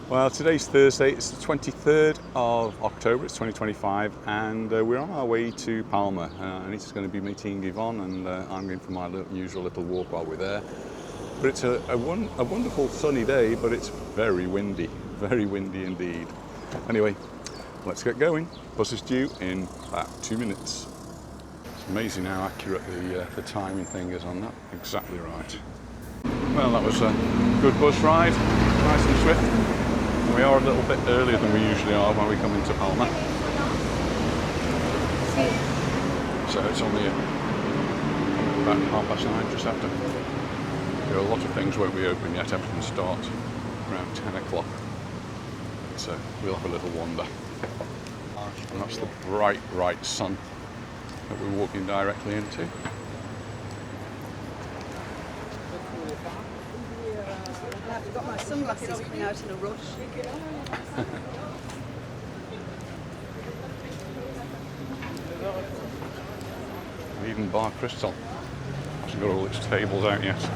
Well, today's Thursday, it's the 23rd of October, it's 2025, and we're on our way to Palma. Anita's going to be meeting Yvonne, and I'm going for my usual little walk while we're there. But it's a wonderful sunny day, but it's very windy indeed. Anyway, let's get going. Bus is due in about 2 minutes. It's amazing how accurate the timing thing is on that. Exactly right. Well, that was a good bus ride, nice and swift. We are a little bit earlier than we usually are when we come into Palma. So it's only about 9:30, just after. There are a lot of things won't be open yet. Everything starts around 10 o'clock. So we'll have a little wander. And that's the bright sun that we're walking directly into. I've got my sunglasses coming out in a rush. Even Bar Crystal hasn't got all its tables out yet.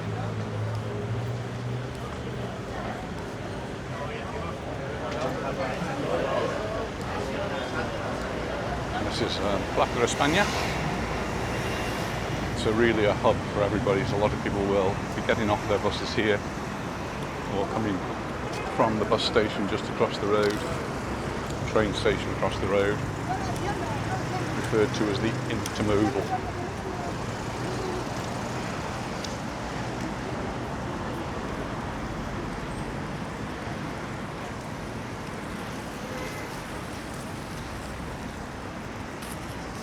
And this is Plaza de España. It's really a hub for everybody, so a lot of people will be getting off their buses here or coming from the bus station just across the road, train station across the road, referred to as the intermodal.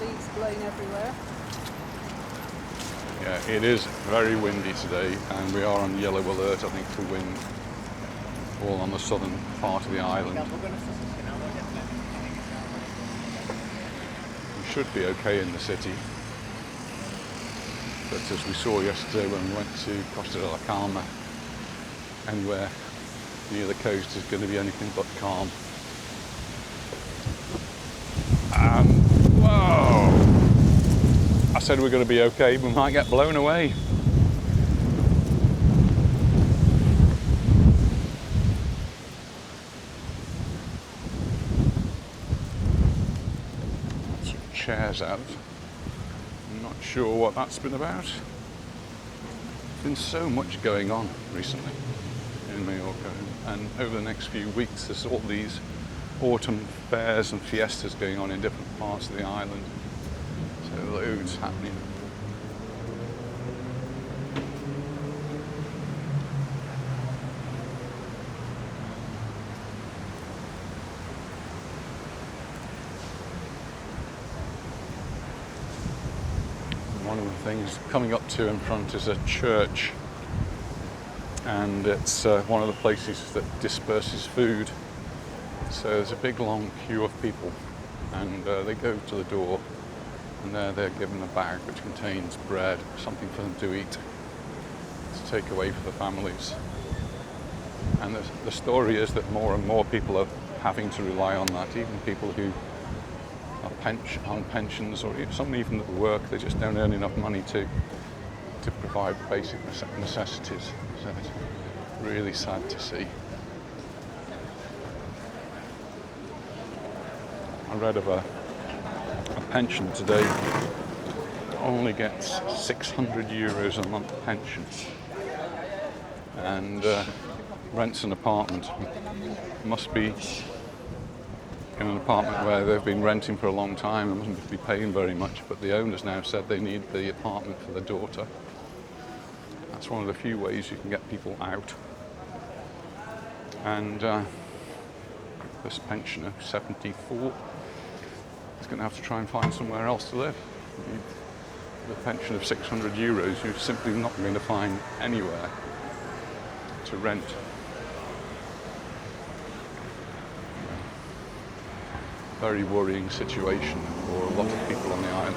Leaves blowing everywhere. Yeah, it is very windy today, and we are on yellow alert, I think, for wind, all on the southern part of the island. We should be okay in the city, but as we saw yesterday when we went to Costa de la Calma, anywhere near the coast is going to be anything but calm. Whoa! I said we're going to be okay, we might get blown away. Some chairs out. I'm not sure what that's been about. There's been so much going on recently in Mallorca, and over the next few weeks there's all these autumn fairs and fiestas going on in different parts of the island. So loads happening. One of the things coming up to in front is a church, and it's one of the places that disperses food. So there's a big long queue of people, and they go to the door, and there they're given a bag which contains bread, something for them to eat, to take away for the families. And the story is that more and more people are having to rely on that, even people who are on pensions, or some even at work, they just don't earn enough money to provide basic necessities. So it's really sad to see. I read of a pension today only gets 600 euros a month pension, and rents an apartment. Must be in an apartment where they've been renting for a long time and mustn't be paying very much, but the owners now said they need the apartment for the daughter. That's one of the few ways you can get people out. And this pensioner, 74, is going to have to try and find somewhere else to live. With a pension of 600 euros, you're simply not going to find anywhere to rent. Very worrying situation for a lot of people on the island.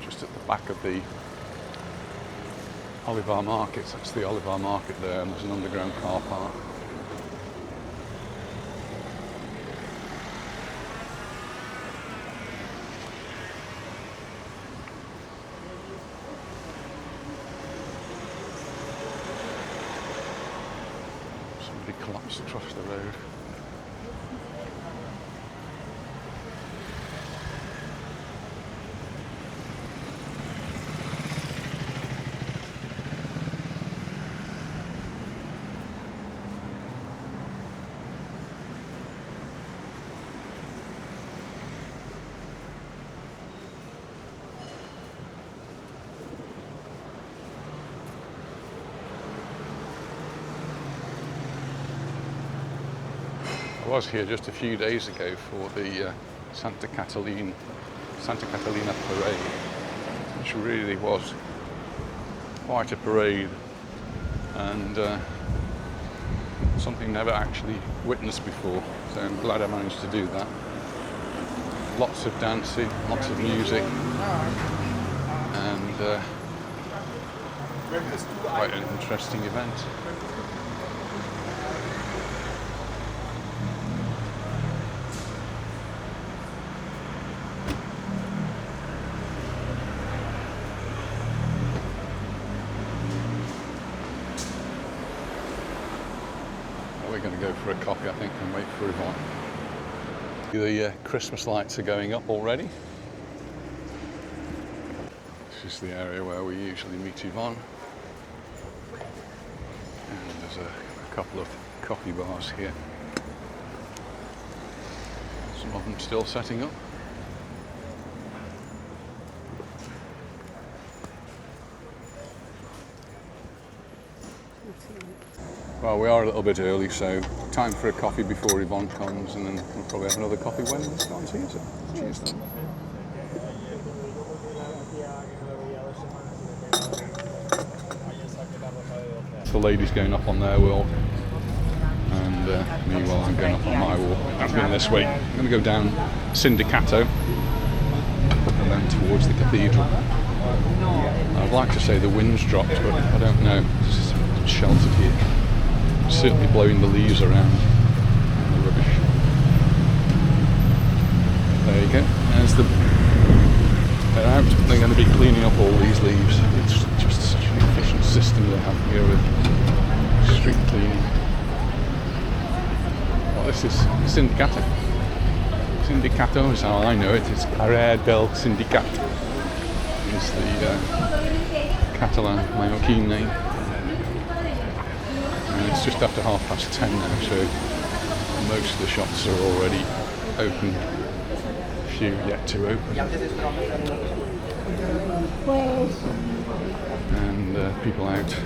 Just at the back of the Olivar Market, that's the Olivar Market there, and there's an underground car park. Somebody collapsed across the road. I was here just a few days ago for the Santa Catalina parade, which really was quite a parade, and something never actually witnessed before, so I'm glad I managed to do that. Lots of dancing, lots of music, and quite an interesting event. We're going to go for a coffee, I think, and wait for Yvonne. The Christmas lights are going up already. This is the area where we usually meet Yvonne. And there's a couple of coffee bars here. Some of them still setting up. Well, we are a little bit early, so time for a coffee before Yvonne comes, and then we'll probably have another coffee when Yvonne's here. So cheers then. The lady's going up on their walk, and meanwhile I'm going up on my walk. I'm going this way. I'm going to go down Sindicato and then towards the cathedral. I'd like to say the wind's dropped, but I don't know. It's sheltered here. It's certainly blowing the leaves around. The rubbish. There you go. There's the. They're out. They're going to be cleaning up all these leaves. It's just such an efficient system they have here with street cleaning. Well, this is Sindicato. Sindicato is how I know it. It's Carrer del Sindicat. It's the Catalan Mallorquin name. And it's just after 10:30 now, so most of the shops are already open. A few yet to open. And people out.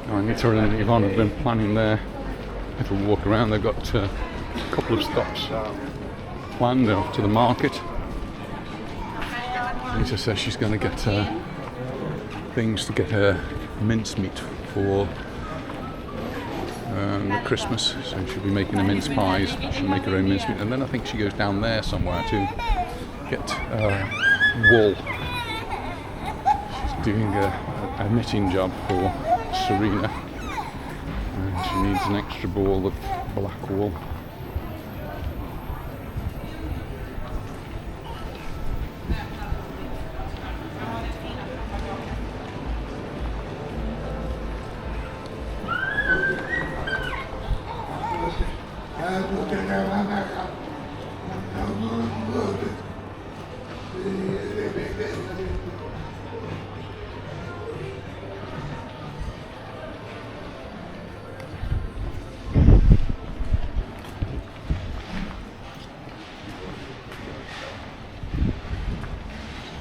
Anita and Yvonne have been planning their little walk around. They've got a couple of stops planned to the market. Anita says she's going to get things to get her mincemeat for Christmas. So she'll be making her mince pies. She'll make her own mincemeat, and then I think she goes down there somewhere to get wool. She's doing a knitting job for Serena, and she needs an extra ball of black wool.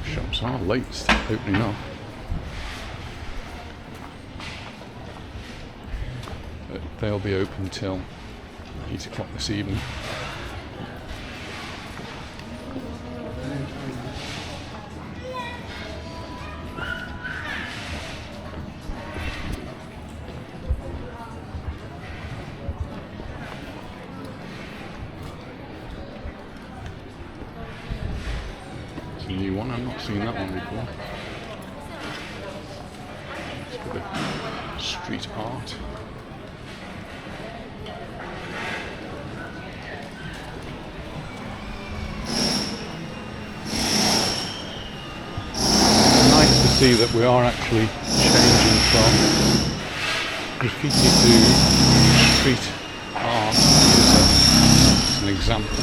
Shops are late opening up, but they'll be open till 8 o'clock this evening. New one, I've not seen that one before. the street art. Nice to see that we are actually changing from graffiti to street art. It's an example.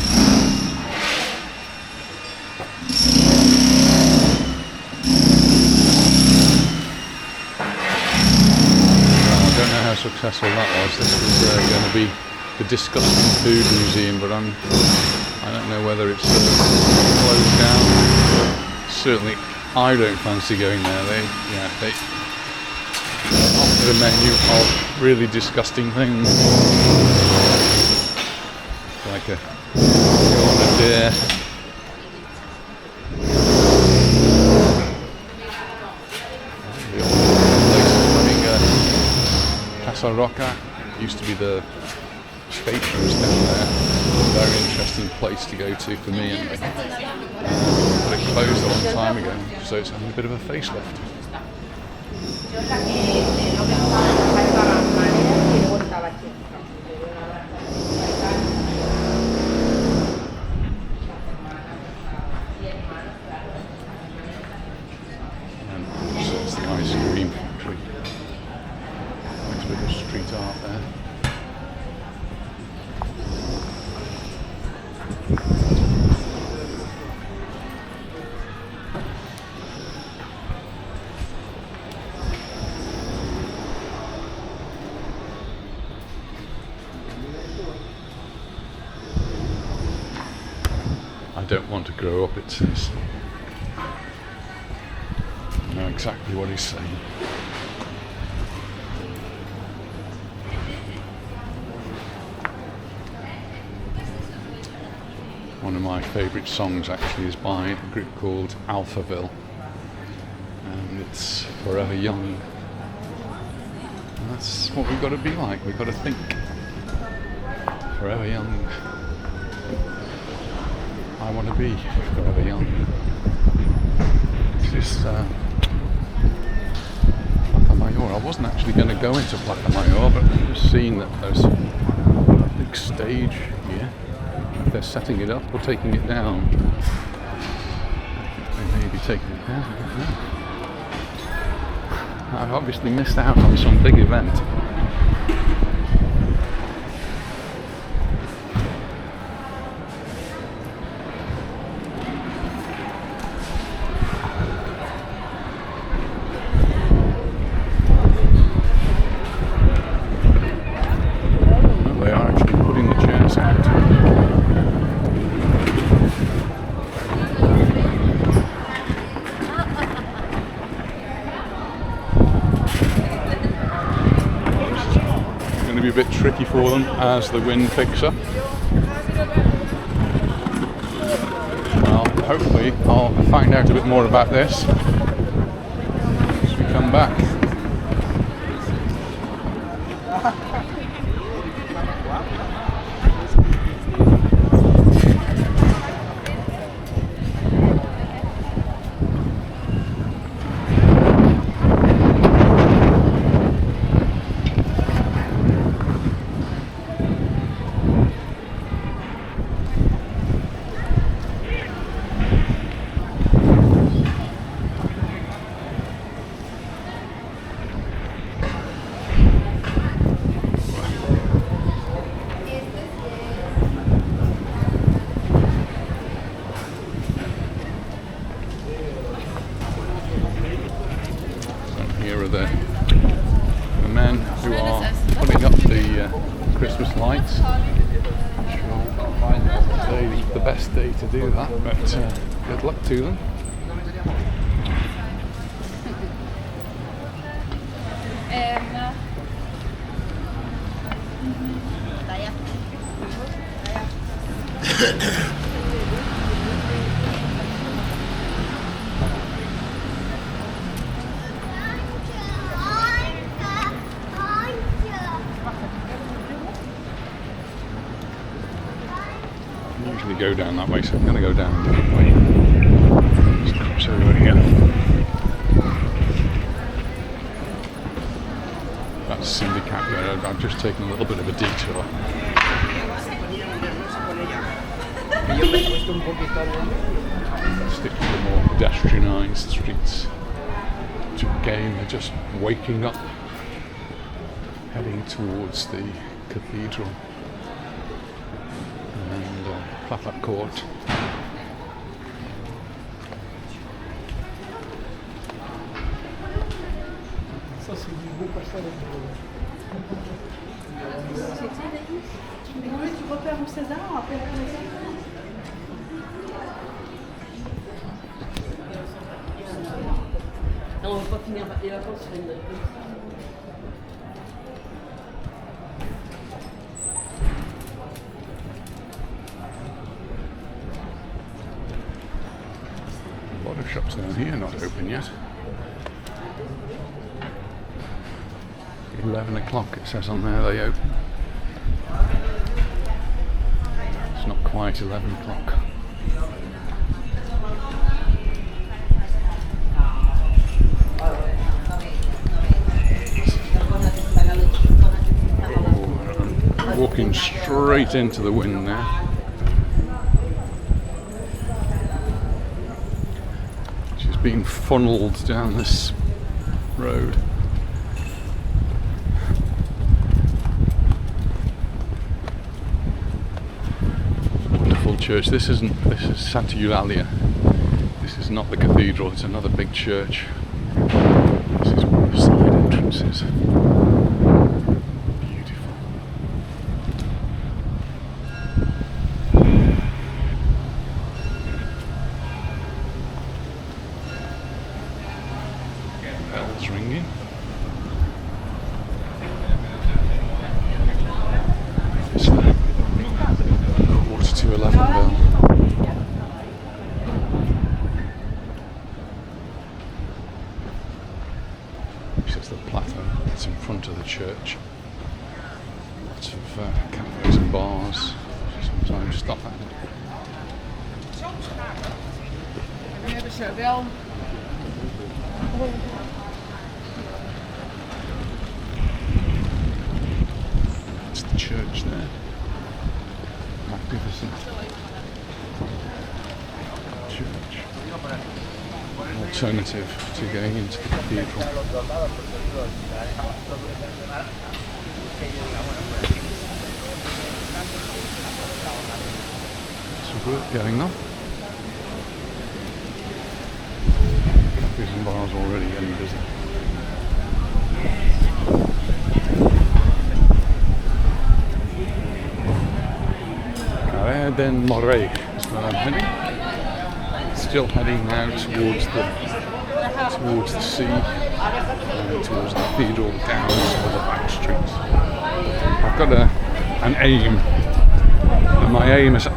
I don't know how successful that was. This was going to be the Disgusting Food Museum, but I don't know whether it's closed down. Certainly, I don't fancy going there. They offer a menu of really disgusting things, like a deer. Casa Roca used to be the staterooms down there. A very interesting place to go to for me, but it closed a long time ago, so it's having a bit of a facelift. And so it's the ice cream factory. Nice bit of street art there. I don't want to grow up, it says. I know exactly what he's saying. One of my favourite songs actually is by a group called Alphaville, and it's Forever Young. And that's what we've got to be like. We've got to think forever young. I want to be forever young. This Plaza Mayor. I wasn't actually going to go into Plaza Mayor, but I've just seen that there's a big stage here. They're setting it up or taking it down. They may be taking it down, I don't know. I've obviously missed out on some big event. They are actually putting the chairs out. Be a bit tricky for them as the wind picks up. Well, hopefully I'll find out a bit more about this as we come back. The men who are putting up the Christmas lights. Today's the best day to do that, but good luck to them. Usually go down that way, so I'm going to go down a different way. Just cross over here. Syndicate Road. I've just taken a little bit of a detour. Stick to the more pedestrianised streets, which again are just waking up, heading towards the cathedral and Plata Court. Non, on va pas finir les vacances sur une note. A lot of shops down here not open yet. 11 o'clock it says on there they open. It's not quite 11 o'clock. I'm walking straight into the wind now. She's been funneled down this road. Church. This is Santa Eulalia. This is not the cathedral, it's another big church. This is one of the side entrances. Beautiful. Bells ringing. It's the 11 bell. This is the plateau that's in front of the church. Lots of cafes and bars. Sometimes stop at it. It's the church there. Magnificent church. Alternative to going into the cathedral. Some work going on. Cafes and bars already getting busy. Then Moorish is where I'm heading. Still heading now towards the sea, towards the cathedral, down some of the back streets. I've got an aim, and my aim is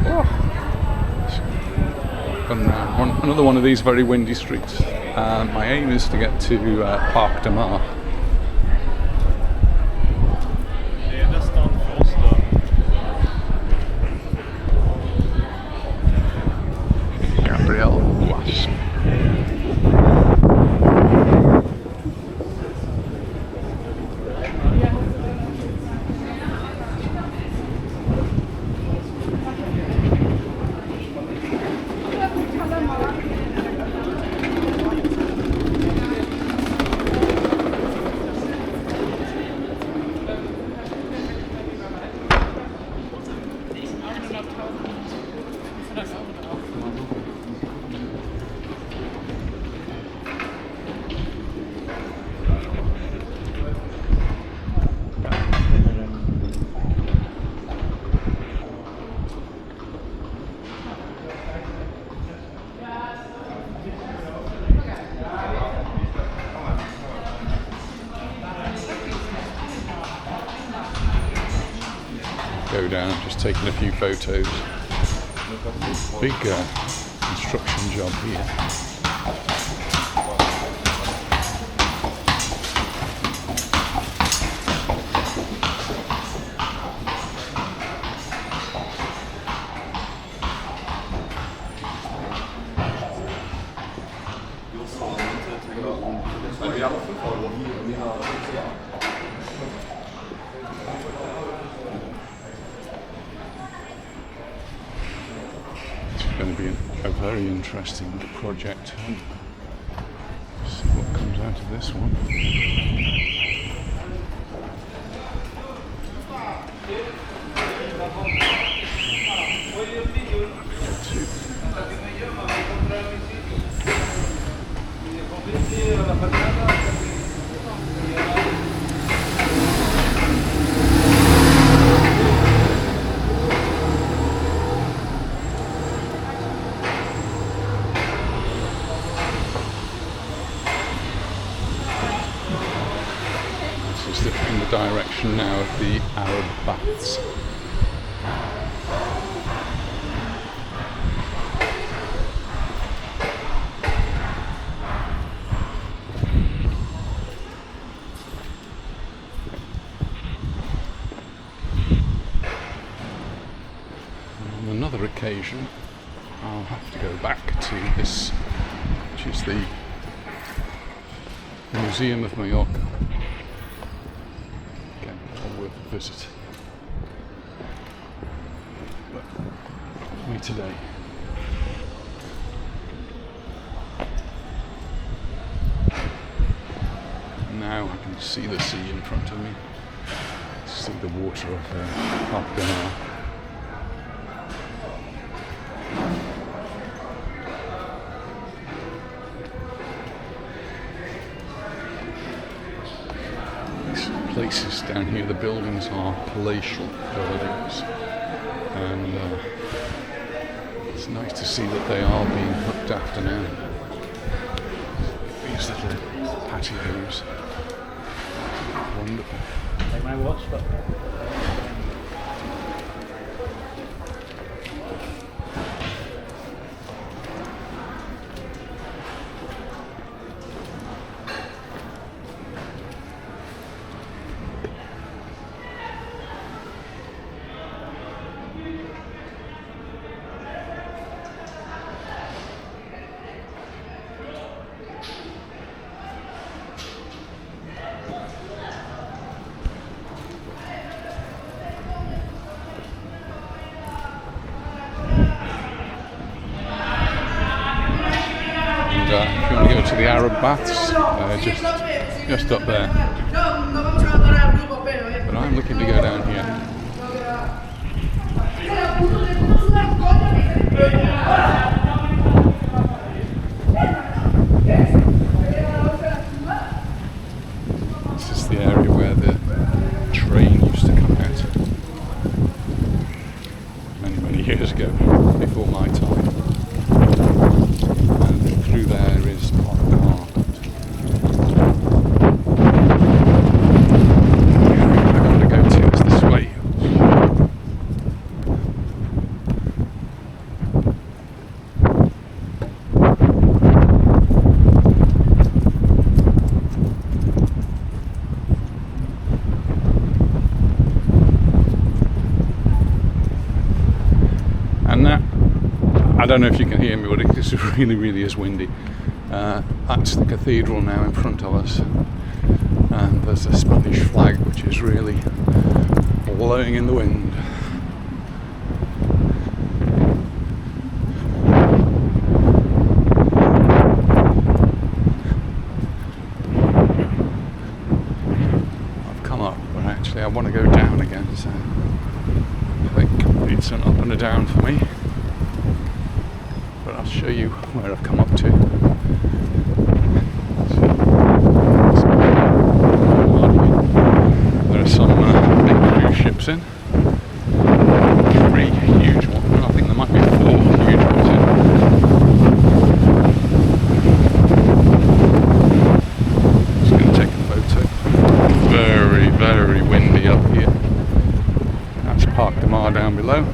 another one of these very windy streets. My aim is to get to Parc de Mar. Go down, just taking a few photos. Big construction job here. going to be a very interesting project. Let's see what comes out of this one. In the direction now of the Arab baths. On another occasion, I'll have to go back to this, which is the Museum of Mallorca. Worth a visit. But for me today, now I can see the sea in front of me, see the water of Almudaina. Places down here, the buildings are palatial buildings, and it's nice to see that they are being looked after now. These little patios, wonderful. Take my watch, but if you want to go to the Arab baths, just up there. But I'm looking to go down here. This is the area where the train used to come out many years ago, before my time. Through there is Portixol. The area I want to go to is this way. And that, I don't know if you can hear me, but it really is windy. That's the cathedral now in front of us, and there's a Spanish flag which is really blowing in the wind. I've come up, but actually I want to go down again, so I think it's an up and a down for me. But I'll show you where I've come up to. There are some big cruise ships in. 3 huge ones. I think there might be 4 huge ones in. Just going to take a photo. Very, very windy up here. That's Passeig Marítim down below.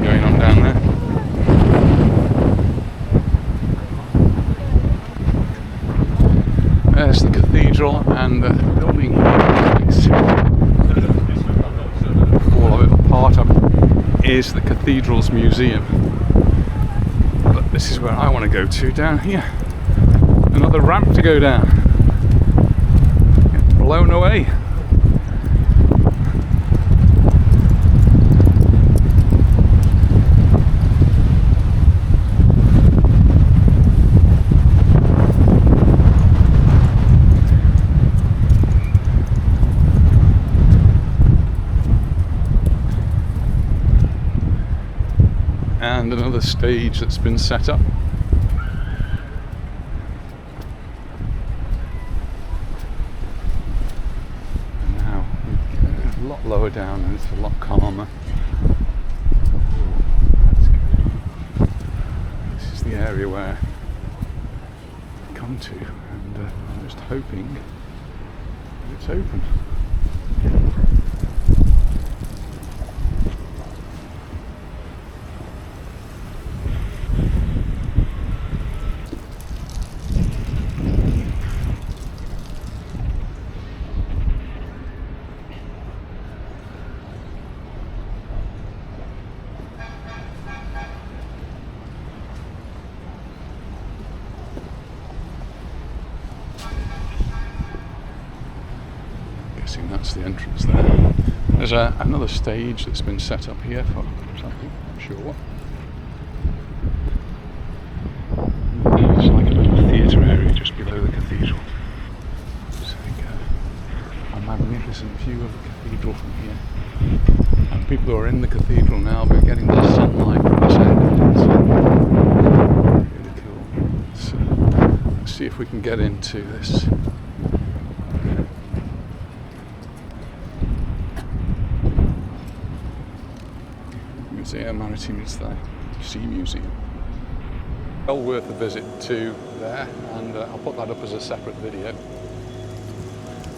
Going on down there. There's the cathedral and the building. All of it, part of it, is the cathedral's museum. But this is where I want to go to, down here. Another ramp to go down. Get blown away. and another stage that's been set up. And now we're a lot lower down and it's a lot calmer. That's good. This is the area where I come to, and I'm just hoping it's open. That's the entrance there. There's another stage that's been set up here for something, I'm sure what. It's like a little theatre area just below the cathedral. It's like a magnificent view of the cathedral from here. And people who are in the cathedral now are getting the sunlight from this end. It's really cool. So let's see if we can get into this. Passeig Marítim is the sea museum. Well worth a visit to there, and I'll put that up as a separate video.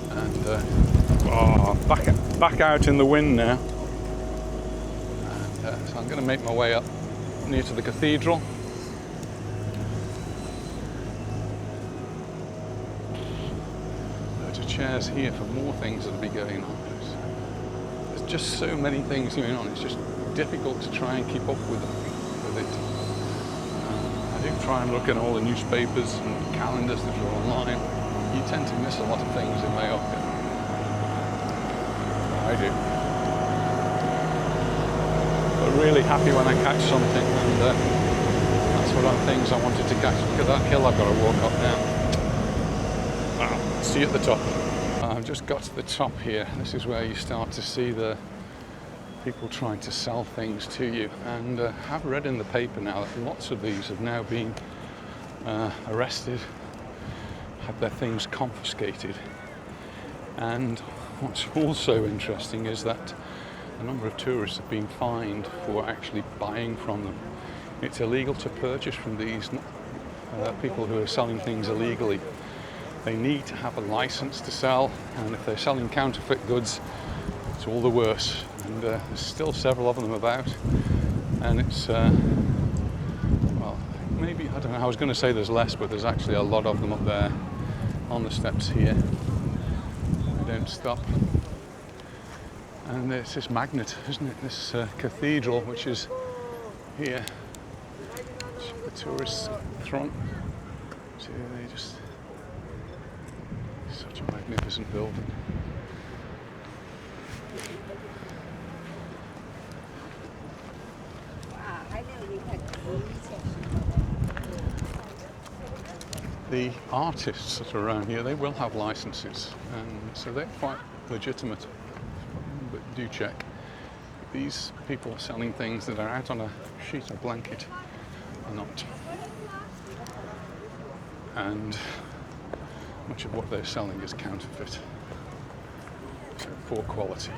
And back out in the wind now. And so I'm going to make my way up near to the cathedral. Loads of chairs here for more things that'll be going on. There's just so many things going on. It's just difficult to try and keep up with it. I do try and look at all the newspapers and calendars that are online. You tend to miss a lot of things in Mallorca. I do. But really happy when I catch something, and that's one of the things I wanted to catch. Look at that hill I've got to walk up now. Wow, see you at the top. I've just got to the top here. This is where you start to see the people trying to sell things to you, and I've read in the paper now that lots of these have now been arrested, had their things confiscated. And what's also interesting is that a number of tourists have been fined for actually buying from them. It's illegal to purchase from these people who are selling things illegally. They need to have a license to sell, and if they're selling counterfeit goods, it's all the worse. And there's still several of them about, and it's well, maybe, I don't know, I was going to say there's less, but there's actually a lot of them up there on the steps here. They don't stop. And it's this magnet, isn't it, this cathedral, which is here. The tourists throng. See, they just, such a magnificent building. The artists that are around here, they will have licenses, and so they're quite legitimate, but do check. These people selling things that are out on a sheet or blanket are not. And much of what they're selling is counterfeit, so poor quality.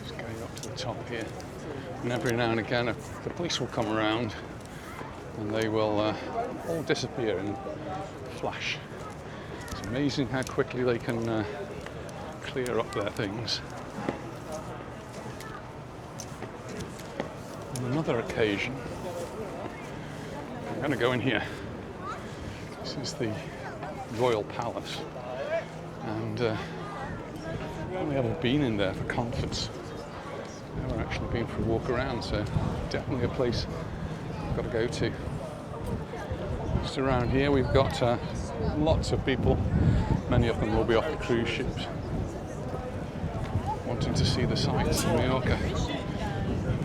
Just going up to the top here, and every now and again the police will come around and they will all disappear in a flash. It's amazing how quickly they can clear up their things. On another occasion, I'm going to go in here. This is the Royal Palace, and I only haven't been in there for concerts. I've never actually been for a walk around, so definitely a place I've got to go to. Just around here we've got lots of people, many of them will be off the cruise ships, wanting to see the sights in Majorca.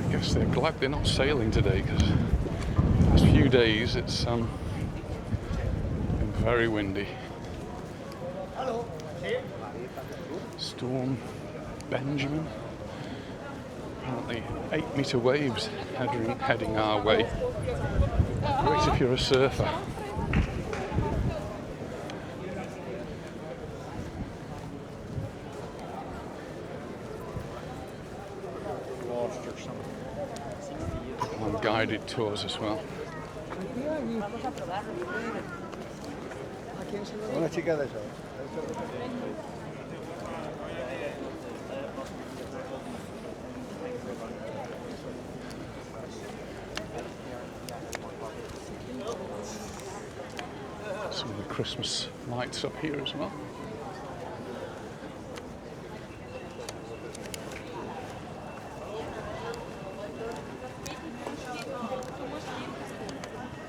I guess they're glad they're not sailing today, because the last few days it's been very windy. Storm Benjamin. Apparently 8-meter waves heading our way. Great if you're a surfer. On guided tours as well. Una chica de eso. Some of the Christmas lights up here as well.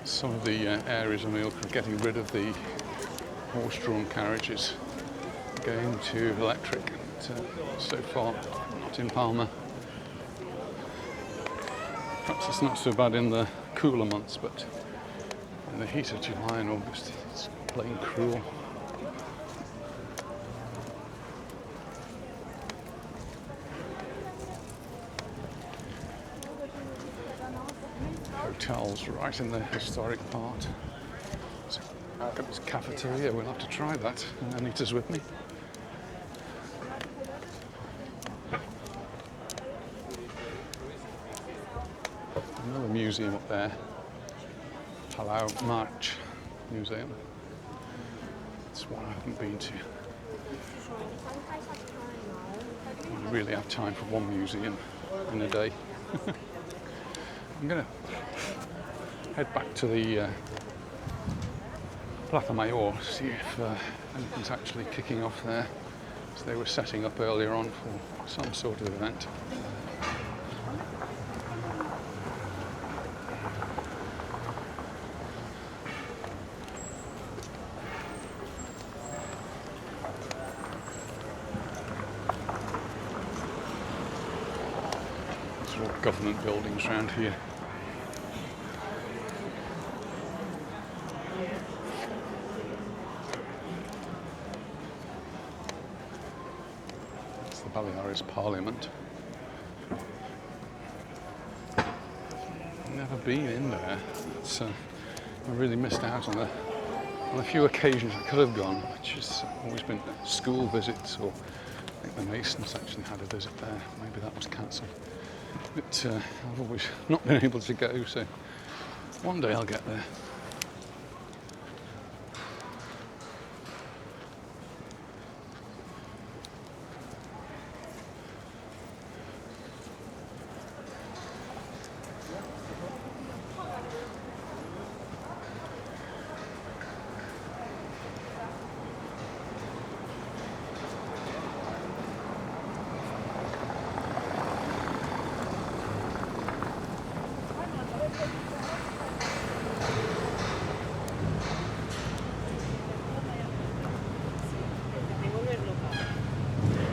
Some of the areas of Mallorca are getting rid of the horse-drawn carriages, going to electric. But, so far, not in Palma. Perhaps it's not so bad in the cooler months, but in the heat of July and August, it's plain cruel. Hotels right in the historic part. It's a cafeteria, we'll have to try that. And Anita's with me. Another museum up there. Palma Museum. It's one I haven't been to. I really have time for one museum in a day. I'm going to head back to the Palma de Mallorca, see if anything's actually kicking off there. So they were setting up earlier on for some sort of event. Government buildings around here. It's the Baleares Parliament. Never been in there. It's, I really missed out on a few occasions I could have gone, which has always been school visits, or I think the Masons actually had a visit there. Maybe that was cancelled. But I've always not been able to go, so one day I'll get there.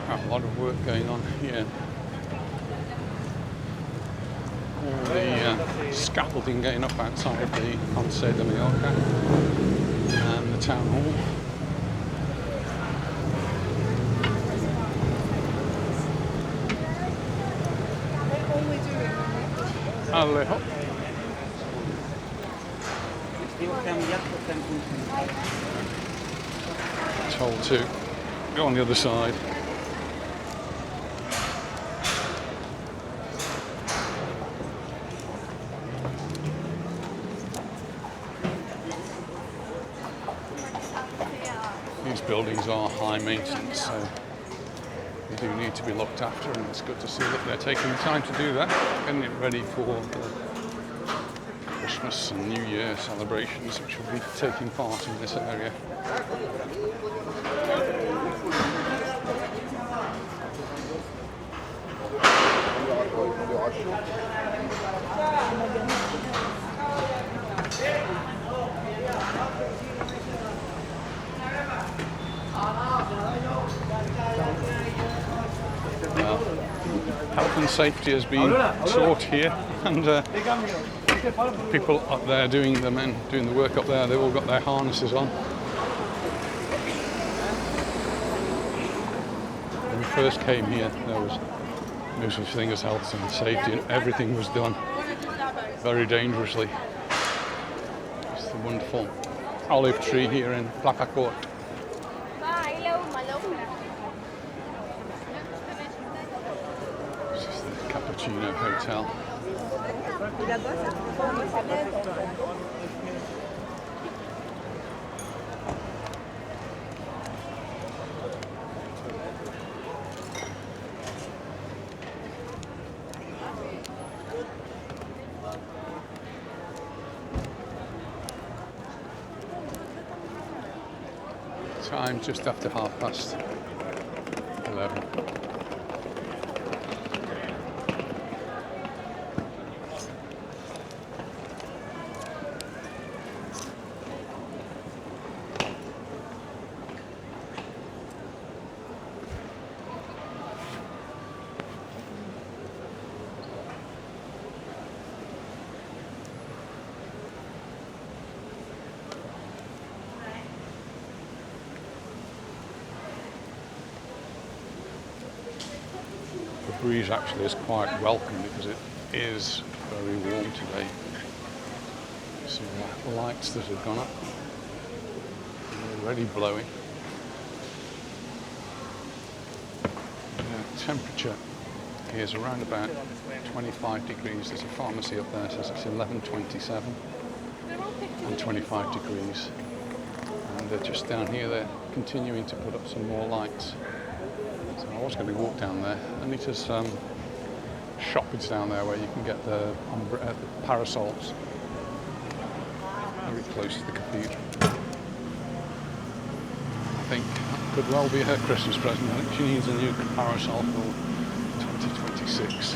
A lot of work going on here. All the scaffolding going up outside the Passeig Marítim and the town hall. Alejo. Told to go on the other side. These buildings are high maintenance, so they do need to be looked after, and it's good to see that they're taking the time to do that, getting it ready for the Christmas and New Year celebrations, which will be taking part in this area. health and safety has been taught here, and people up there doing the work up there, they've all got their harnesses on. When we first came here, there was no such thing as health and safety, and everything was done very dangerously. It's the wonderful olive tree here in Placa Court. This is the Cappuccino Hotel. Time just after 11:30. The breeze actually is quite welcome because it is very warm today. See the lights that have gone up, they're already blowing. The temperature here is around about 25 degrees. There's a pharmacy up there, says it's 11:27 and 25 degrees. And they're just down here, they're continuing to put up some more lights. So I was going to walk down there. Anita's shop is down there where you can get the parasols. Very close to the cathedral. I think that could well be her Christmas present. I think she needs a new parasol for 2026.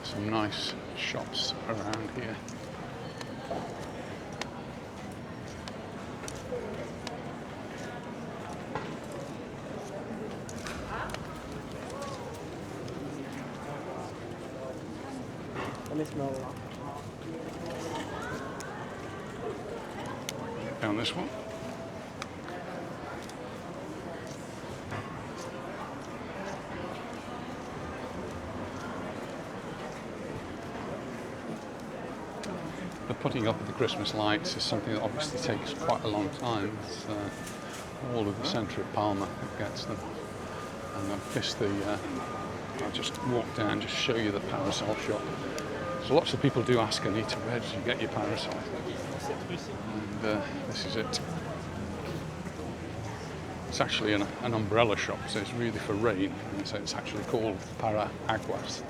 Some nice shops around here. Down this one. The putting up of the Christmas lights is something that obviously takes quite a long time. It's all of the centre of Palma that gets them. And I've missed I'll just walk down, just show you the parasol shop. So lots of people do ask Anita, where did you get your parasol? And this is it. It's actually an umbrella shop, so it's really for rain. And so it's actually called Paraguas.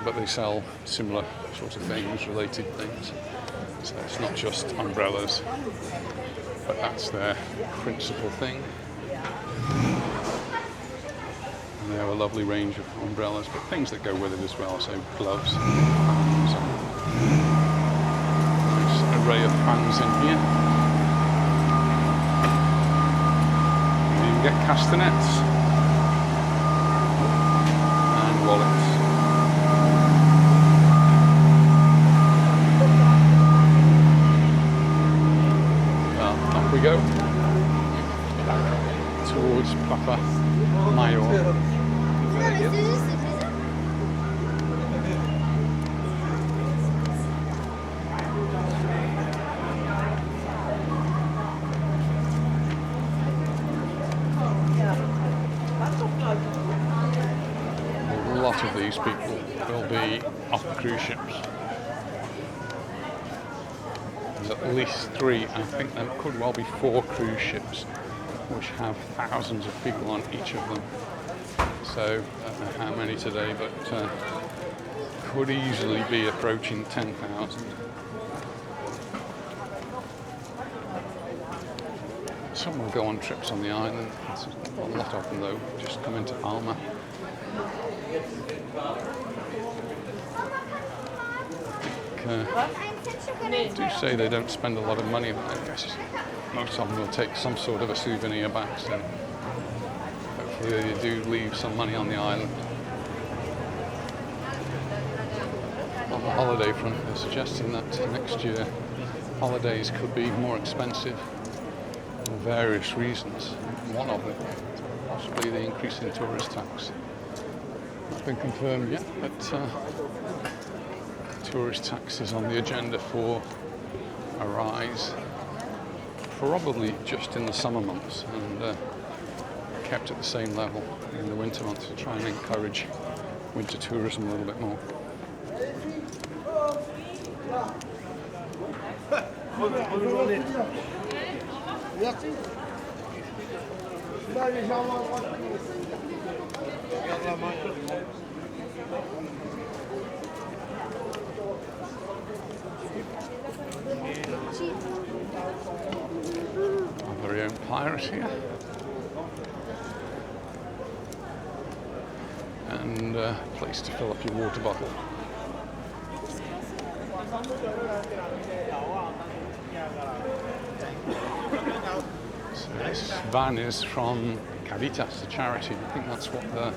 But they sell similar sorts of things, related things. So it's not just umbrellas, but that's their principal thing. And they have a lovely range of umbrellas, but things that go with it as well, so gloves. So nice array of fans in here. You can get castanets and wallets. We go towards Palma de Mallorca. A lot of these people will be off the cruise ships. At least 3, and I think there could well be 4 cruise ships which have thousands of people on each of them. So I don't know how many today, but could easily be approaching 10,000. Some will go on trips on the island. There's a lot of them though just come into Palma. I do say they don't spend a lot of money, but I guess most of them will take some sort of a souvenir back, so hopefully they do leave some money on the island. On the holiday front, they're suggesting that next year holidays could be more expensive for various reasons. One of them, possibly the increase in tourist tax. Not been confirmed yet, but tourist tax is on the agenda for a rise, probably just in the summer months, and kept at the same level in the winter months to try and encourage winter tourism a little bit more. Our very own pirate here. And a place to fill up your water bottle. So this van is from Caritas, the charity. I think that's what the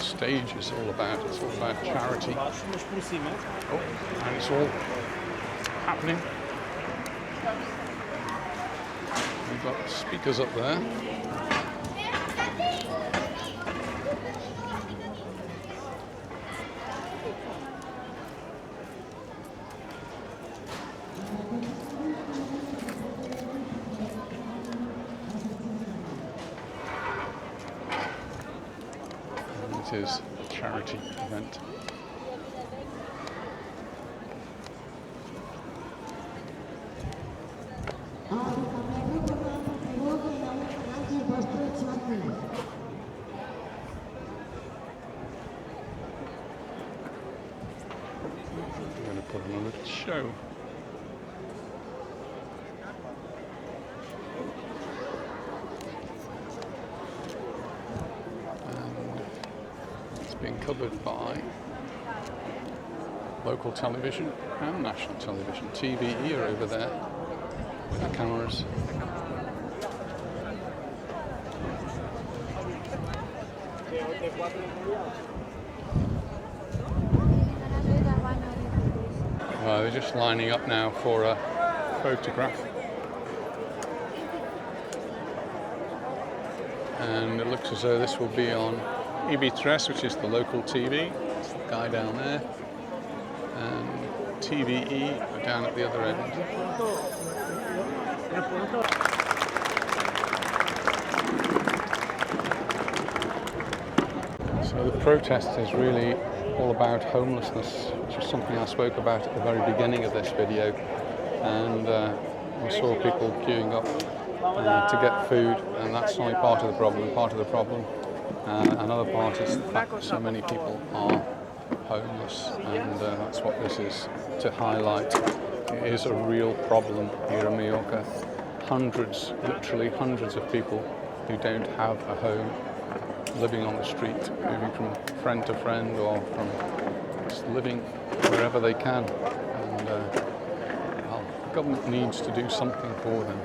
stage is all about. It's all about charity. Oh, and it's all happening. We've got speakers up there. And it is a charity event. I'm going to put on a little show. And it's being covered by local television and national television. TVE are over there with the cameras. They're just lining up now for a photograph. And it looks as though this will be on EB3, which is the local TV. It's the guy down there. And TVE are down at the other end. So the protest is really all about homelessness, which is something I spoke about at the very beginning of this video. And we saw people queuing up to get food, and that's only part of the problem. Another part is the fact that so many people are homeless, and that's what this is to highlight. It is a real problem here in Mallorca. Literally hundreds of people who don't have a home, living on the street, moving from friend to friend, or from just living wherever they can. And well, the government needs to do something for them.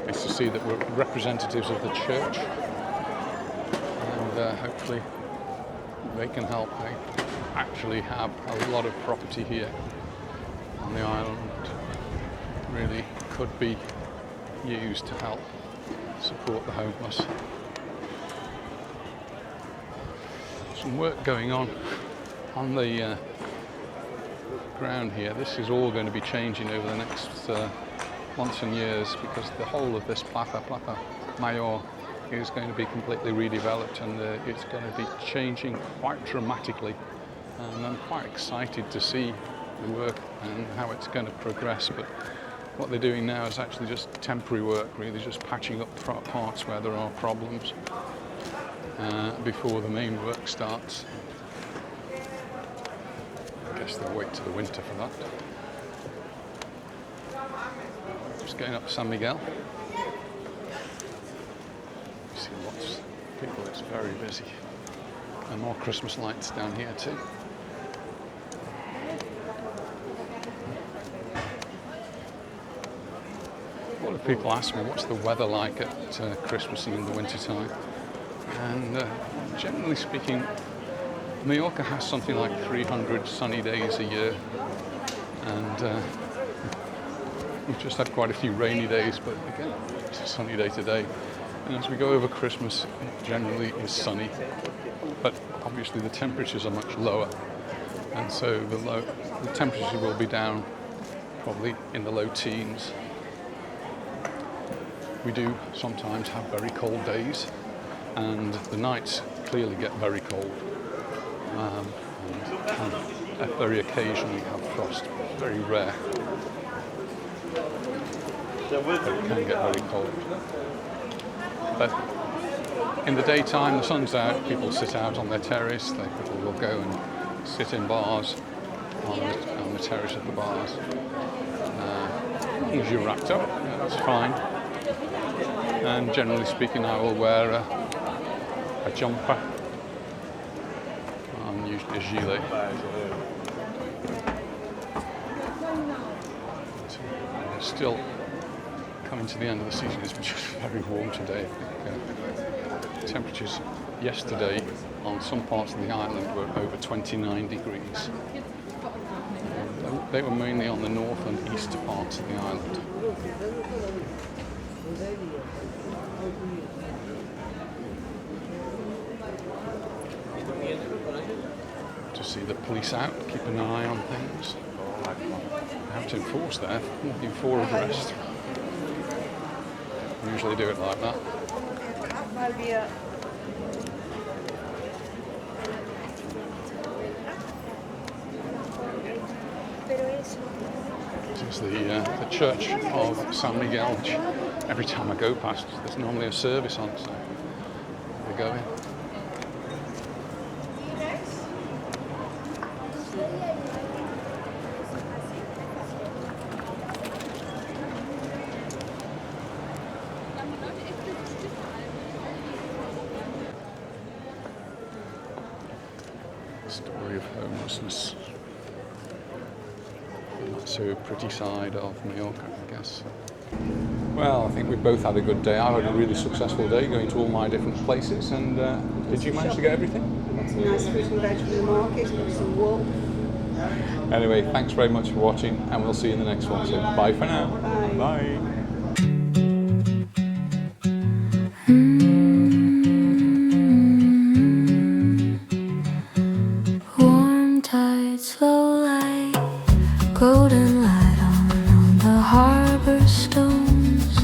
It's to see that we're representatives of the church, and hopefully they can help. They actually have a lot of property here on the island, really could be used to help support the homeless. Some work going on the ground here. This is all going to be changing over the next months and years, because the whole of this Plaza Mayor is going to be completely redeveloped, and it's going to be changing quite dramatically. And I'm quite excited to see the work and how it's going to progress. But what they're doing now is actually just temporary work, really, just patching up parts where there are problems before the main work starts. I guess they'll wait till the winter for that. Just going up San Miguel. You see lots of people, it's very busy. And more Christmas lights down here too. A lot of people ask me what's the weather like at Christmas and in the winter time. And generally speaking, Mallorca has something like 300 sunny days a year. And we've just had quite a few rainy days, but again, it's a sunny day today. And as we go over Christmas, it generally is sunny. But obviously the temperatures are much lower. And so the temperature will be down probably in the low teens. We do sometimes have very cold days, and the nights clearly get very cold. And very occasionally have frost, very rare. But it can get very cold. But in the daytime, the sun's out, people sit out on their terrace, people will go and sit in bars on the terrace of the bars. As long as you're wrapped up, that's fine. And generally speaking, I will wear a jumper and usually a gilet. Still coming to the end of the season. It's just very warm today. Temperatures yesterday on some parts of the island were over 29 degrees. They were mainly on the north and east parts of the island. To see the police out, keep an eye on things. How to enforce that, walking 4 abreast. Usually do it like that. This is the church of San Miguel, which every time I go past, there's normally a service on, so we go in. Story of homelessness. Not so pretty side of Mallorca, I guess. Well, I think we've both had a good day. I had a really successful day going to all my different places. And did you manage to get everything? Got some nice fruit and veg from the market, got some wool. Anyway, thanks very much for watching, and we'll see you in the next one. So bye for now. Bye. Bye. Warm tide, slow light, golden light on the harbor stones.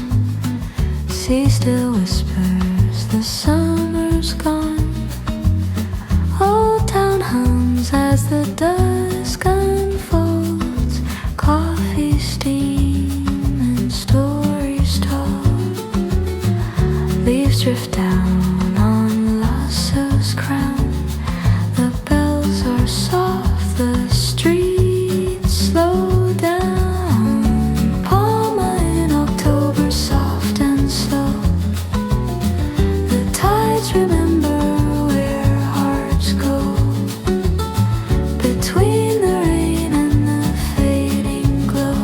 Sea still whispers the summer's gone. Old town hums as the dusk unfolds. Coffee steam and stories told. Leaves drift down on Lasso's crown. The bells are soft, the streets slow down. Palma in October, soft and slow. The tides remember where hearts go. Between the rain and the fading glow,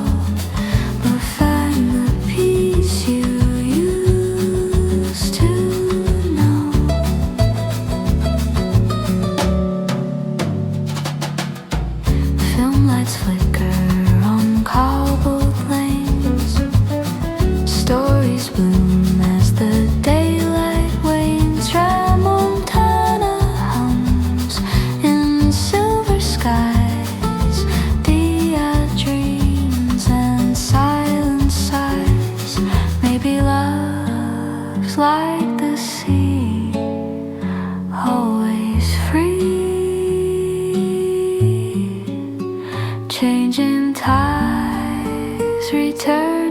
but find the peace you used to know. Film lights flicker on cobbled lanes. Stories bloom as the daylight wanes. Tramontana hums in silver skies. Dia dreams and silent sighs. Maybe love's like the sea, always free. Changing tides, return